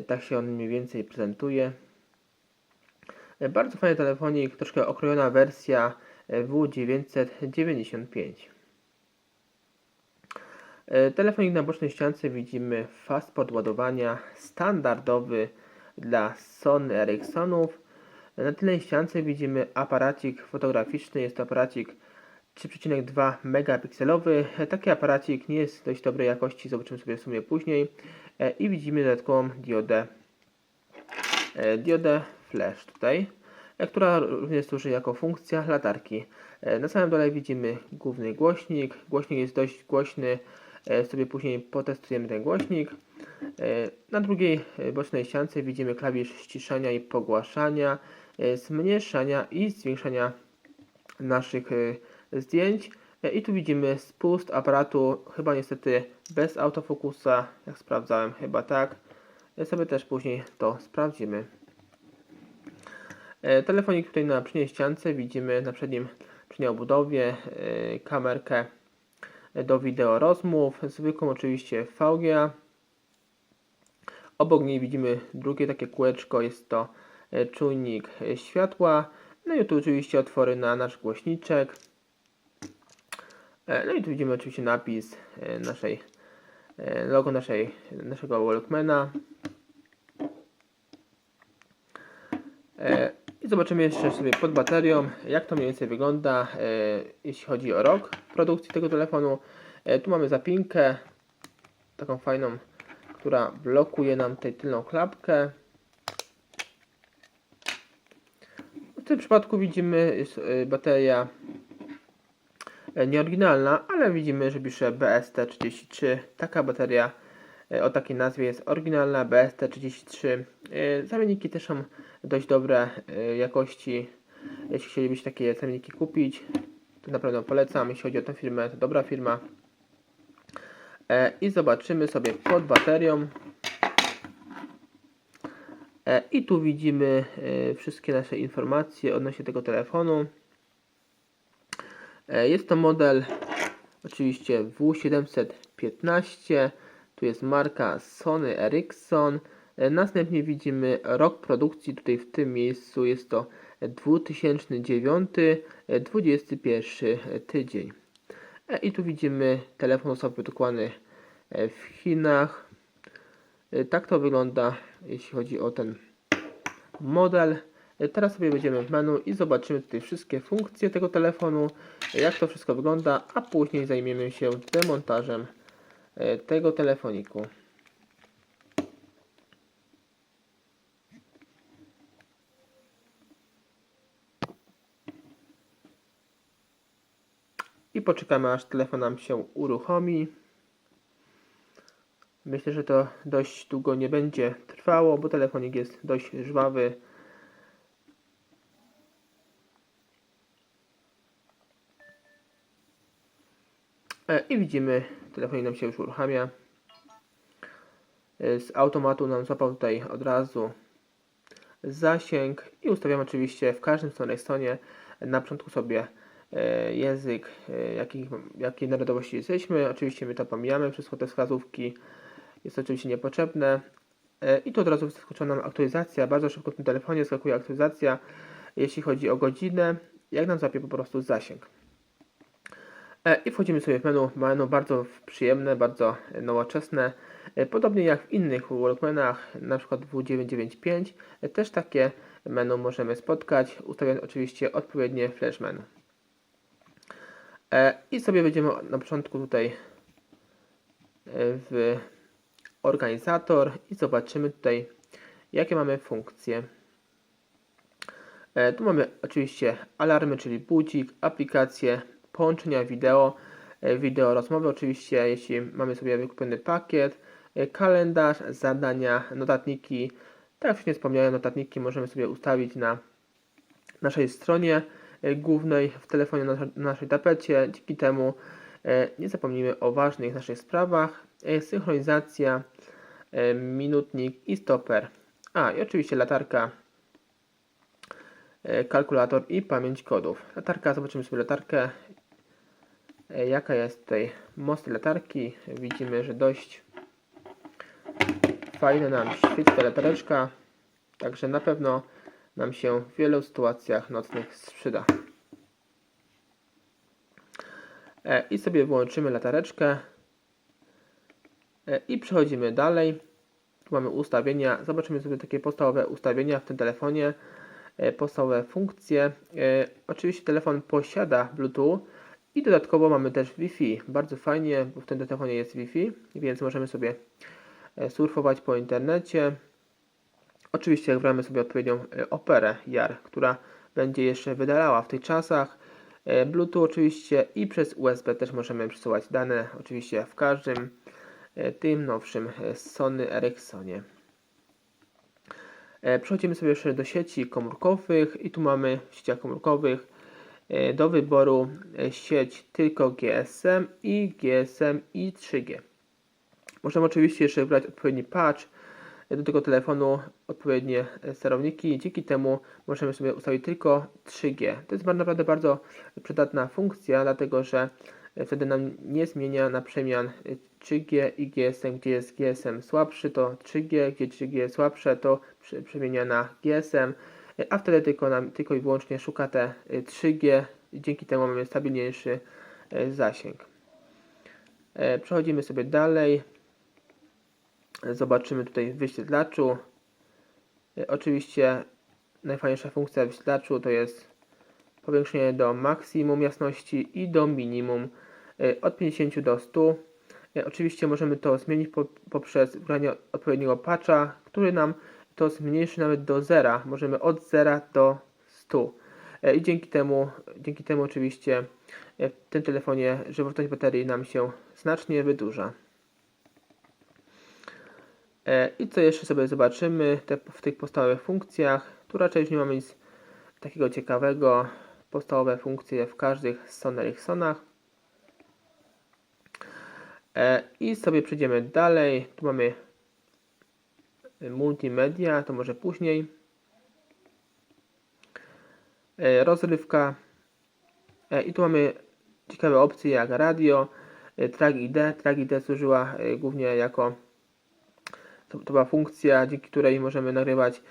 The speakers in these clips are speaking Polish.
Tak się on mniej więcej prezentuje. Bardzo fajny telefonik, troszkę okrojona wersja W995. Telefonik na bocznej ściance widzimy fast podładowania standardowy dla Sony Ericssonów. Na tylnej ściance widzimy aparacik fotograficzny, jest to aparacik 3,2 megapikselowy. Taki aparacik nie jest dość dobrej jakości, zobaczymy sobie w sumie później. I widzimy dodatkową diodę flash tutaj, która również służy jako funkcja latarki. Na samym dole widzimy główny głośnik. Głośnik jest dość głośny, sobie później potestujemy ten głośnik. Na drugiej bocznej ściance widzimy klawisz ściszania i pogłaszania, zmniejszania i zwiększania naszych zdjęć. I tu widzimy spust aparatu, chyba niestety bez autofokusa, jak sprawdzałem, chyba tak. Sobie też później to sprawdzimy. Telefonik tutaj na przedniej ściance widzimy na przedniej obudowie kamerkę do wideo rozmów, zwykłą oczywiście VGA. Obok niej widzimy drugie takie kółeczko, jest to czujnik światła. No i tu oczywiście otwory na nasz głośniczek. No i tu widzimy oczywiście napis logo naszego Walkmana. I zobaczymy jeszcze sobie pod baterią, jak to mniej więcej wygląda, jeśli chodzi o rok produkcji tego telefonu. Tu mamy zapinkę, taką fajną, która blokuje nam tutaj tylną klapkę. W tym przypadku widzimy, jest bateria nieoryginalna, ale widzimy, że pisze BST33. Taka bateria o takiej nazwie jest oryginalna, BST33. Zamienniki też są dość dobre jakości. Jeśli chcielibyście takie zamienniki kupić, to naprawdę polecam. Jeśli chodzi o tę firmę, to dobra firma. I zobaczymy sobie pod baterią. I tu widzimy wszystkie nasze informacje odnośnie tego telefonu. Jest to model oczywiście W715. Tu jest marka Sony Ericsson. Następnie widzimy rok produkcji. Tutaj w tym miejscu jest to 2009, 21 tydzień. I tu widzimy telefon został produkowany w Chinach. Tak to wygląda, jeśli chodzi o ten model. Teraz sobie wejdziemy w menu i zobaczymy tutaj wszystkie funkcje tego telefonu, jak to wszystko wygląda, a później zajmiemy się demontażem tego telefoniku. I poczekamy, aż telefon nam się uruchomi. Myślę, że to dość długo nie będzie trwało, bo telefonik jest dość żwawy. I widzimy, telefonik nam się już uruchamia. Z automatu nam złapał tutaj od razu zasięg i ustawiamy oczywiście w każdym stronie na początku sobie język, jakiej narodowości jesteśmy. Oczywiście my to pomijamy, wszystko te wskazówki jest oczywiście niepotrzebne. I tu od razu wyskoczyła nam aktualizacja. Bardzo szybko w tym telefonie skakuje aktualizacja, jeśli chodzi o godzinę, jak nam złapie po prostu zasięg. I wchodzimy sobie w menu bardzo przyjemne, bardzo nowoczesne. Podobnie jak w innych Walkmanach, na przykład W995, też takie menu możemy spotkać, ustawiając oczywiście odpowiednie flash menu. I sobie wejdziemy na początku tutaj w organizator i zobaczymy tutaj, jakie mamy funkcje. Tu mamy oczywiście alarmy, czyli budzik, aplikacje, połączenia wideo rozmowy oczywiście, jeśli mamy sobie wykupiony pakiet, kalendarz, zadania, notatniki. Tak jak wcześniej wspomniałem, notatniki możemy sobie ustawić na naszej stronie głównej w telefonie, na naszej tapecie. Dzięki temu nie zapomnimy o ważnych naszych sprawach. Synchronizacja, minutnik i stoper. I oczywiście latarka, kalkulator i pamięć kodów. Latarka, zobaczymy sobie latarkę. Jaka jest tutaj moc latarki? Widzimy, że dość fajnie nam świeci ta latareczka, także na pewno nam się w wielu sytuacjach nocnych przyda. I sobie włączymy latareczkę i przechodzimy dalej. Tu mamy ustawienia, zobaczymy sobie takie podstawowe ustawienia w tym telefonie, podstawowe funkcje. Oczywiście telefon posiada Bluetooth i dodatkowo mamy też Wi-Fi. Bardzo fajnie, bo w tym telefonie jest Wi-Fi, więc możemy sobie surfować po internecie. Oczywiście wgramy sobie odpowiednią operę JAR, która będzie jeszcze wydalała w tych czasach. Bluetooth oczywiście i przez USB też możemy przesyłać dane, oczywiście w każdym tym nowszym Sony Ericssonie. Przechodzimy sobie jeszcze do sieci komórkowych i tu mamy w sieciach komórkowych do wyboru sieć tylko GSM i 3G. Możemy oczywiście jeszcze wybrać odpowiedni patch do tego telefonu, odpowiednie sterowniki. Dzięki temu możemy sobie ustawić tylko 3G. To jest naprawdę bardzo przydatna funkcja, dlatego że wtedy nam nie zmienia na przemian 3G i GSM. Gdzie jest GSM słabszy, to 3G, gdzie 3G jest słabsze, to przemienia na GSM, a wtedy tylko i wyłącznie szuka te 3G. Dzięki temu mamy stabilniejszy zasięg. Przechodzimy sobie dalej. Zobaczymy tutaj w wyświetlaczu. Oczywiście najfajniejsza funkcja w wyświetlaczu to jest powiększenie do maksimum jasności i do minimum od 50 do 100. Oczywiście możemy to zmienić poprzez wybranie odpowiedniego patcha, który nam to zmniejszy nawet do 0. Możemy od 0 do 100. I dzięki temu oczywiście w tym telefonie żywotność baterii nam się znacznie wydłuża. I co jeszcze sobie zobaczymy w tych podstawowych funkcjach. Tu raczej już nie mamy nic takiego ciekawego. Podstawowe funkcje w każdych Sony Ericssonach. I sobie przejdziemy dalej. Tu mamy multimedia, to może później. Rozrywka. I tu mamy ciekawe opcje jak radio, Track ID. Track ID służyła głównie jako to była funkcja, dzięki której możemy nagrywać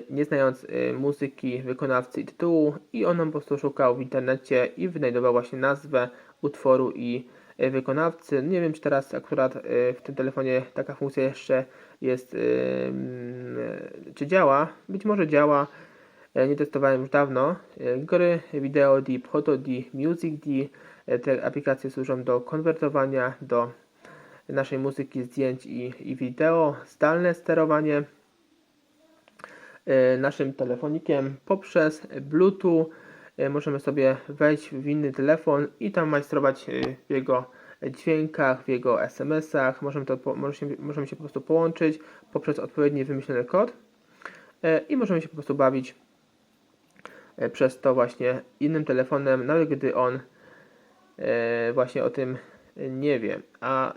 nie znając muzyki, wykonawcy i tytułu, i on nam po prostu szukał w internecie i wynajdował właśnie nazwę utworu i wykonawcy. Nie wiem, czy teraz akurat w tym telefonie taka funkcja jeszcze jest, czy działa. Być może działa, nie testowałem już dawno. Gry, wideo D, Photo D, Music D. Te aplikacje służą do konwertowania do naszej muzyki, zdjęć i wideo. Zdalne sterowanie naszym telefonikiem poprzez Bluetooth. Możemy sobie wejść w inny telefon i tam majstrować w jego dźwiękach, w jego SMS-ach. Możemy się po prostu połączyć poprzez odpowiedni wymyślony kod i możemy się po prostu bawić przez to właśnie innym telefonem, nawet gdy on właśnie o tym nie wie. A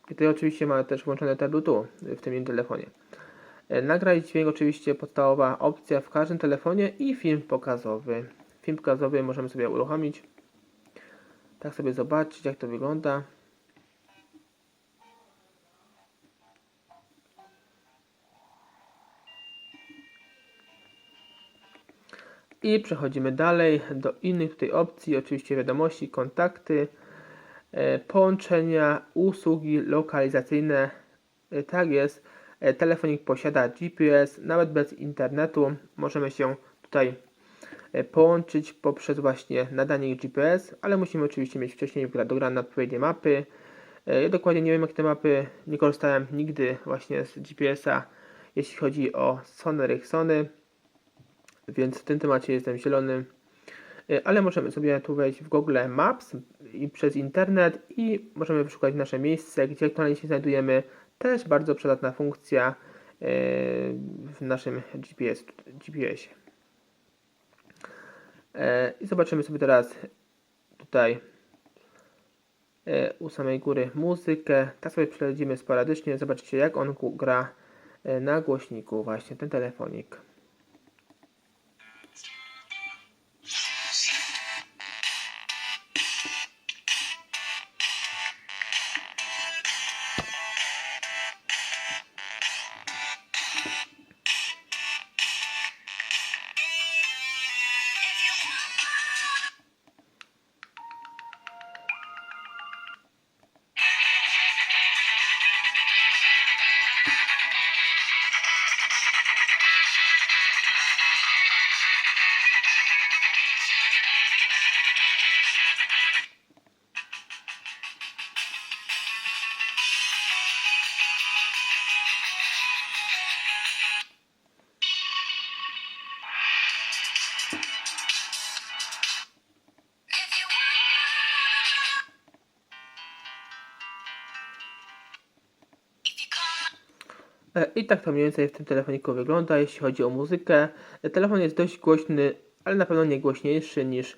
gdy oczywiście ma też włączone te Bluetooth w tym innym telefonie. Nagrać dźwięk oczywiście podstawowa opcja w każdym telefonie i film pokazowy. Film pokazowy możemy sobie uruchomić. Tak sobie zobaczyć, jak to wygląda. I przechodzimy dalej do innych tutaj opcji. Oczywiście wiadomości, kontakty, połączenia, usługi lokalizacyjne. Tak jest. Telefonik posiada GPS, nawet bez internetu możemy się tutaj połączyć poprzez właśnie nadanie GPS, ale musimy oczywiście mieć wcześniej dograne odpowiednie mapy. Ja dokładnie nie wiem, jakie te mapy, nie korzystałem nigdy właśnie z GPS-a, jeśli chodzi o Sony Ericssony, więc w tym temacie jestem zielony. Ale możemy sobie tu wejść w Google Maps i przez internet i możemy wyszukać nasze miejsce, gdzie aktualnie się znajdujemy. Też bardzo przydatna funkcja w naszym GPS-ie. I zobaczymy sobie teraz tutaj u samej góry muzykę. Tak sobie przelecimy sporadycznie. Zobaczycie, jak on gra na głośniku, właśnie ten telefonik. I tak to mniej więcej w tym telefoniku wygląda, jeśli chodzi o muzykę. Telefon jest dość głośny, ale na pewno nie głośniejszy niż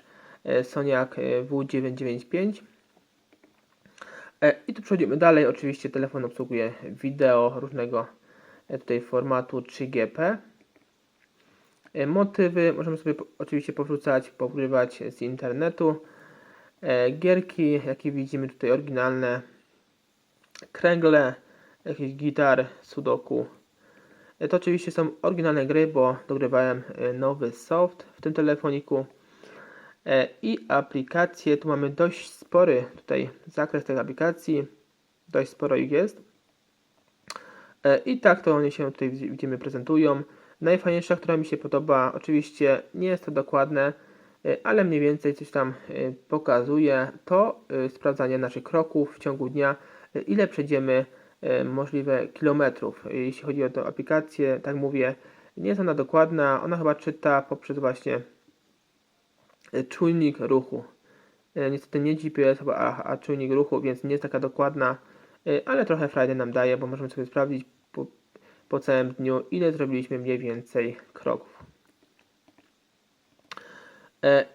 Soniac W995. I tu przechodzimy dalej. Oczywiście telefon obsługuje wideo różnego tutaj formatu 3GP. Motywy możemy sobie oczywiście powrzucać, pogrywać z internetu. Gierki, jakie widzimy tutaj oryginalne, kręgle, jakiś gitar, sudoku. To oczywiście są oryginalne gry, bo dogrywałem nowy soft w tym telefoniku. I aplikacje, tu mamy dość spory tutaj zakres tych aplikacji, dość sporo ich jest. I tak to one się tutaj widzimy prezentują. Najfajniejsza, która mi się podoba, oczywiście nie jest to dokładne, ale mniej więcej coś tam pokazuje, to sprawdzanie naszych kroków w ciągu dnia, ile przejdziemy możliwe kilometrów. Jeśli chodzi o tę aplikację, tak mówię, nie jest ona dokładna, ona chyba czyta poprzez właśnie czujnik ruchu. Niestety nie GPS, a czujnik ruchu, więc nie jest taka dokładna, ale trochę frajdy nam daje, bo możemy sobie sprawdzić po całym dniu, ile zrobiliśmy mniej więcej kroków.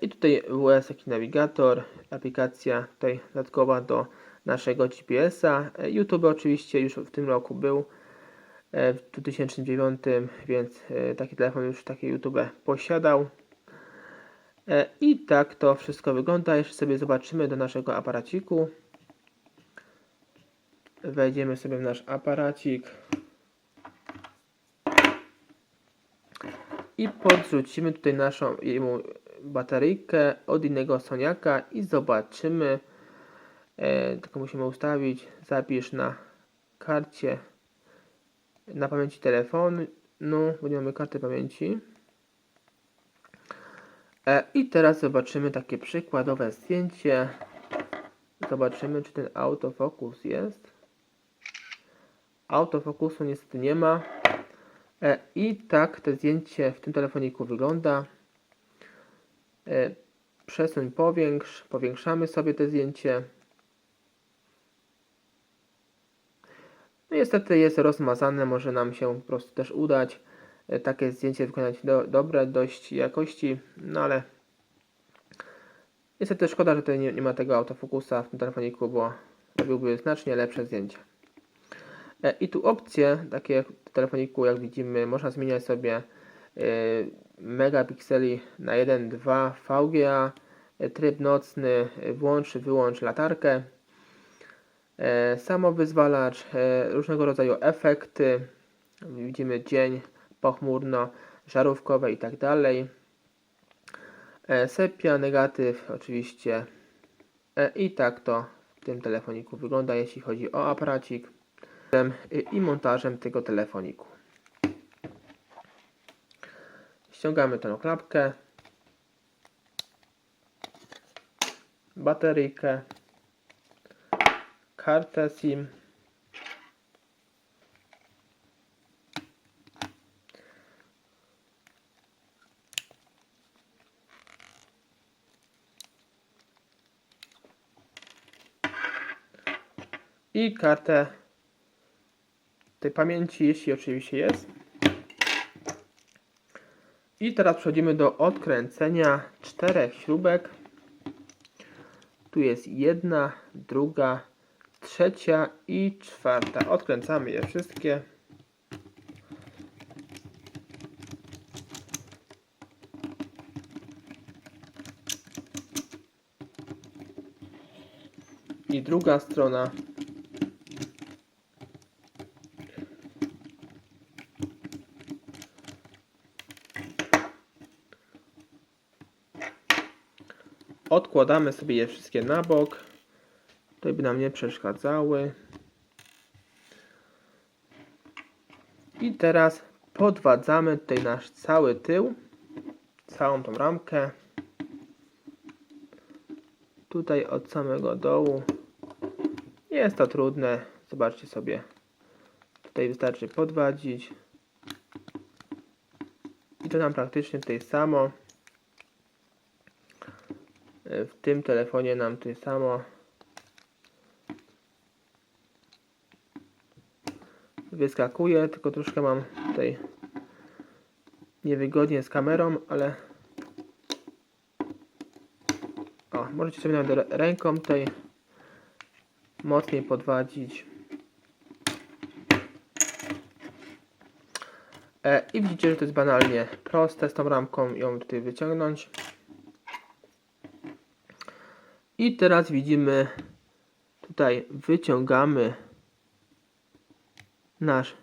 I tutaj WS taki nawigator, aplikacja tutaj dodatkowa do naszego GPS-a. YouTube oczywiście już w tym roku był, w 2009, więc taki telefon już takie YouTube posiadał. I tak to wszystko wygląda. Jeszcze sobie zobaczymy do naszego aparaciku. Wejdziemy sobie w nasz aparacik i podrzucimy tutaj naszą bateryjkę od innego Soniaca i zobaczymy. Tylko musimy ustawić, zapisz na karcie, na pamięci telefonu, bo nie mamy karty pamięci. I teraz zobaczymy takie przykładowe zdjęcie. Zobaczymy, czy ten autofokus jest. Autofokusu niestety nie ma. I tak to zdjęcie w tym telefoniku wygląda. Przesuń, powiększ. Powiększamy sobie to zdjęcie. No niestety jest rozmazane, może nam się po prostu też udać takie zdjęcie wykonać dobre, dość jakości, no ale niestety szkoda, że tutaj nie ma tego autofokusa w tym telefoniku, bo robiłby znacznie lepsze zdjęcia. I tu opcje, takie w telefoniku, jak widzimy, można zmieniać sobie megapikseli na 1, 2, VGA, tryb nocny, włącz, wyłącz latarkę, samowyzwalacz, różnego rodzaju efekty, widzimy dzień, pochmurno, żarówkowe i tak dalej, sepia, negatyw oczywiście. I tak to w tym telefoniku wygląda, jeśli chodzi o aparacik i montażem tego telefoniku. Ściągamy tę klapkę, bateryjkę, kartę SIM, i kartę tej pamięci, jeśli oczywiście jest. I teraz przechodzimy do odkręcenia 4 śrubek. Tu jest 1, 2, 3 i 4. Odkręcamy je wszystkie. I druga strona. Odkładamy sobie je wszystkie na bok. Tutaj by nam nie przeszkadzały. I teraz podwadzamy tutaj nasz cały tył, całą tą ramkę. Tutaj od samego dołu. Nie jest to trudne. Zobaczcie sobie. Tutaj wystarczy podwadzić. I to nam praktycznie tutaj samo. W tym telefonie nam tutaj samo wyskakuje, tylko troszkę mam tutaj niewygodnie z kamerą, ale możecie sobie nawet ręką tutaj mocniej podwadzić. I widzicie, że to jest banalnie proste z tą ramką ją tutaj wyciągnąć. I teraz widzimy, tutaj wyciągamy nasz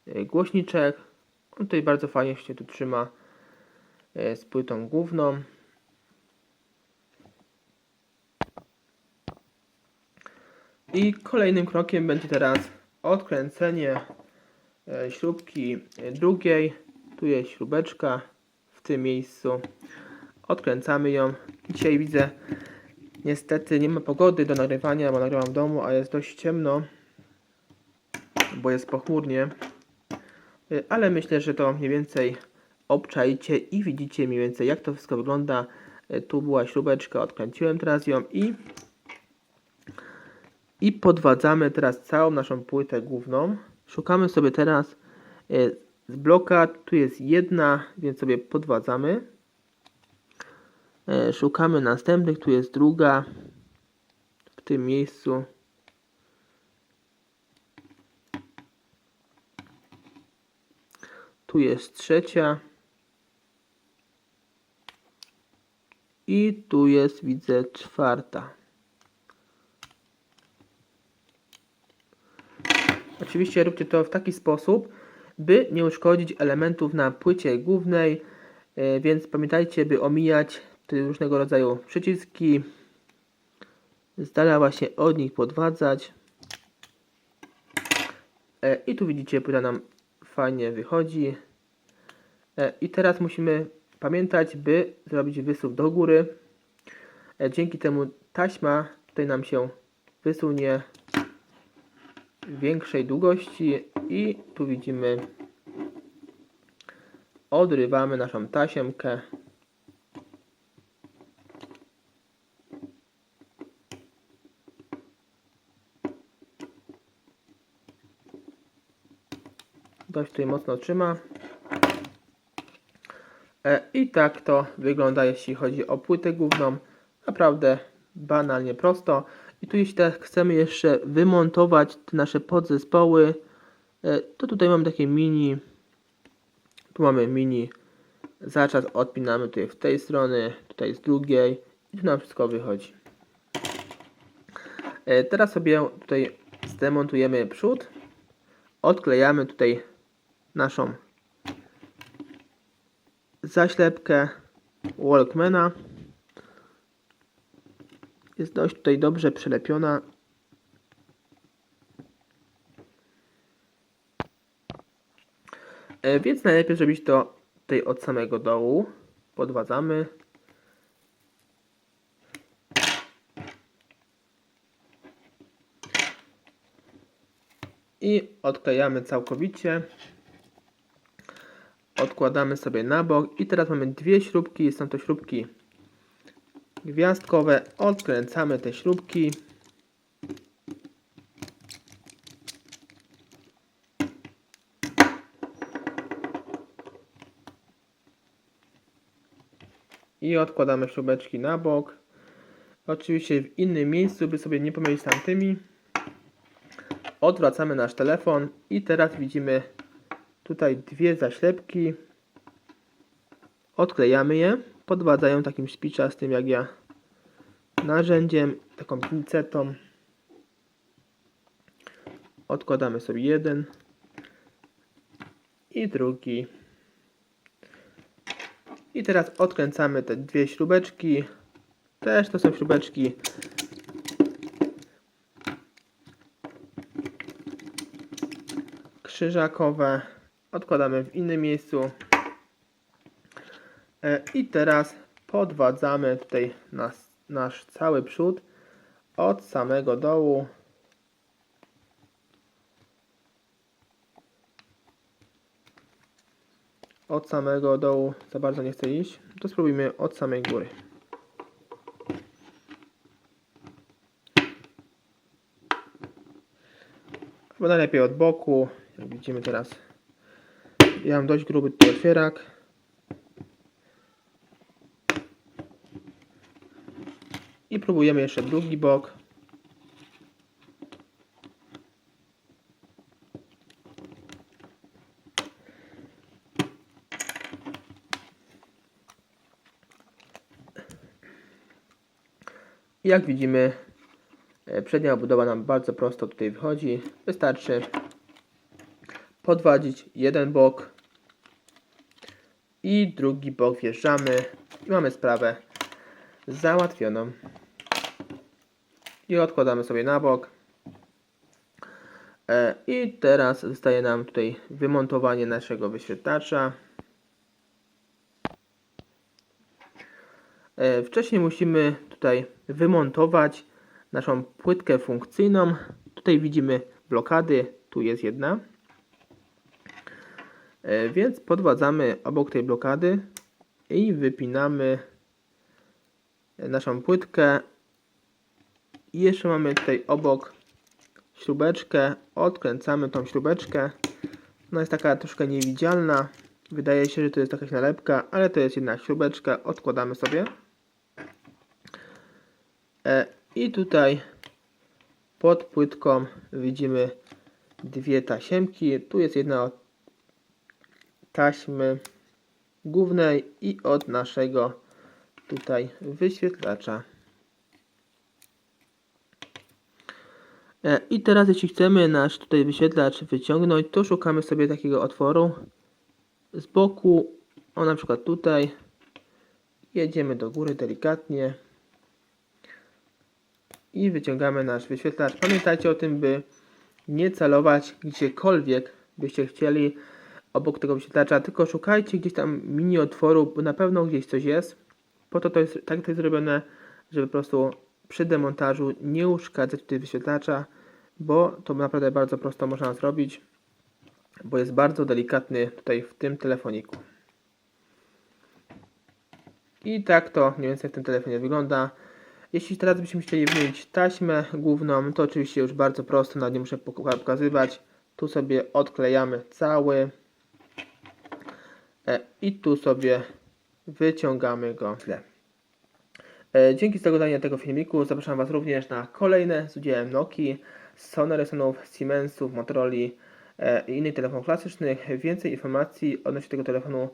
głośniczek. On tutaj bardzo fajnie się tu trzyma z płytą główną. I kolejnym krokiem będzie teraz odkręcenie śrubki drugiej. Tu jest śrubeczka w tym miejscu. Odkręcamy ją. Dzisiaj widzę, niestety nie ma pogody do nagrywania, bo nagrywam w domu, a jest dość ciemno, bo jest pochmurnie. Ale myślę, że to mniej więcej obczajcie i widzicie mniej więcej, jak to wszystko wygląda. Tu była śrubeczka, odkręciłem teraz ją i podwadzamy teraz całą naszą płytę główną. Szukamy sobie teraz z bloka, tu jest jedna, więc sobie podwadzamy. Szukamy następnych, tu jest druga, w tym miejscu. Tu jest trzecia. I tu jest, widzę, czwarta. Oczywiście róbcie to w taki sposób, by nie uszkodzić elementów na płycie głównej, więc pamiętajcie, by omijać te różnego rodzaju przyciski, z dala właśnie od nich podwadzać. I tu widzicie, płyta nam fajnie wychodzi. I teraz musimy pamiętać, by zrobić wysuw do góry. Dzięki temu taśma tutaj nam się wysunie większej długości i tu widzimy, odrywamy naszą tasiemkę. Dość tutaj mocno trzyma. I tak to wygląda, jeśli chodzi o płytę główną. Naprawdę banalnie prosto. I tu jeśli tak chcemy jeszcze wymontować te nasze podzespoły, to tutaj mamy takie mini, tu mamy mini zaczas, odpinamy tutaj w tej strony, tutaj z drugiej i tu nam wszystko wychodzi. Teraz sobie tutaj zdemontujemy przód, odklejamy tutaj naszą zaślepkę Walkmana. Jest dość tutaj dobrze przylepiona. Więc najlepiej zrobić to tutaj od samego dołu. Podwadzamy. I odklejamy całkowicie. Odkładamy sobie na bok i teraz mamy dwie śrubki, są to śrubki gwiazdkowe. Odkręcamy te śrubki. I odkładamy śrubeczki na bok. Oczywiście w innym miejscu, by sobie nie pomylić z tamtymi. Odwracamy nasz telefon i teraz widzimy tutaj dwie zaślepki. Odklejamy je, podwadzają takim spiczastym jak ja narzędziem, taką pincetą. Odkładamy sobie jeden i drugi. I teraz odkręcamy te dwie śrubeczki. Też to są śrubeczki krzyżakowe. Odkładamy w innym miejscu. I teraz podwadzamy tutaj nasz cały przód od samego dołu. Od samego dołu za bardzo nie chcę iść, to spróbujmy od samej góry. bo najlepiej od boku. Jak widzimy teraz, ja mam dość gruby tutaj otwierak. I próbujemy jeszcze drugi bok. Jak widzimy, przednia obudowa nam bardzo prosto tutaj wychodzi. Wystarczy podwadzić jeden bok i drugi bok wjeżdżamy i mamy sprawę załatwioną. I odkładamy sobie na bok. I teraz zostaje nam tutaj wymontowanie naszego wyświetlacza. Wcześniej musimy tutaj wymontować naszą płytkę funkcyjną. Tutaj widzimy blokady, tu jest jedna. Więc podwadzamy obok tej blokady i wypinamy naszą płytkę. I jeszcze mamy tutaj obok śrubeczkę, odkręcamy tą śrubeczkę. Ona jest taka troszkę niewidzialna. Wydaje się, że to jest jakaś nalepka, ale to jest jednak śrubeczka. Odkładamy sobie. I tutaj pod płytką widzimy dwie tasiemki. Tu jest jedna od taśmy głównej i od naszego tutaj wyświetlacza. I teraz jeśli chcemy nasz tutaj wyświetlacz wyciągnąć, to szukamy sobie takiego otworu z boku, o na przykład tutaj. Jedziemy do góry delikatnie i wyciągamy nasz wyświetlacz. Pamiętajcie o tym, by nie celować gdziekolwiek byście chcieli obok tego wyświetlacza, tylko szukajcie gdzieś tam mini otworu, bo na pewno gdzieś coś jest. Po to jest tak to jest zrobione, żeby po prostu przy demontażu nie uszkadzać tutaj wyświetlacza, bo to naprawdę bardzo prosto można zrobić, bo jest bardzo delikatny tutaj w tym telefoniku. I tak to mniej więcej w tym telefonie wygląda. Jeśli teraz byśmy chcieli wymienić taśmę główną, to oczywiście już bardzo prosto, nawet nie muszę pokazywać. Tu sobie odklejamy cały i tu sobie wyciągamy go w tle. Dzięki za oglądanie tego filmiku. Zapraszam Was również na kolejne z udziałem Nokii, Sony Ericssonów, Siemensów, Motorola i innych telefonów klasycznych. Więcej informacji odnośnie tego telefonu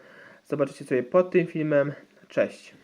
zobaczycie sobie pod tym filmem. Cześć!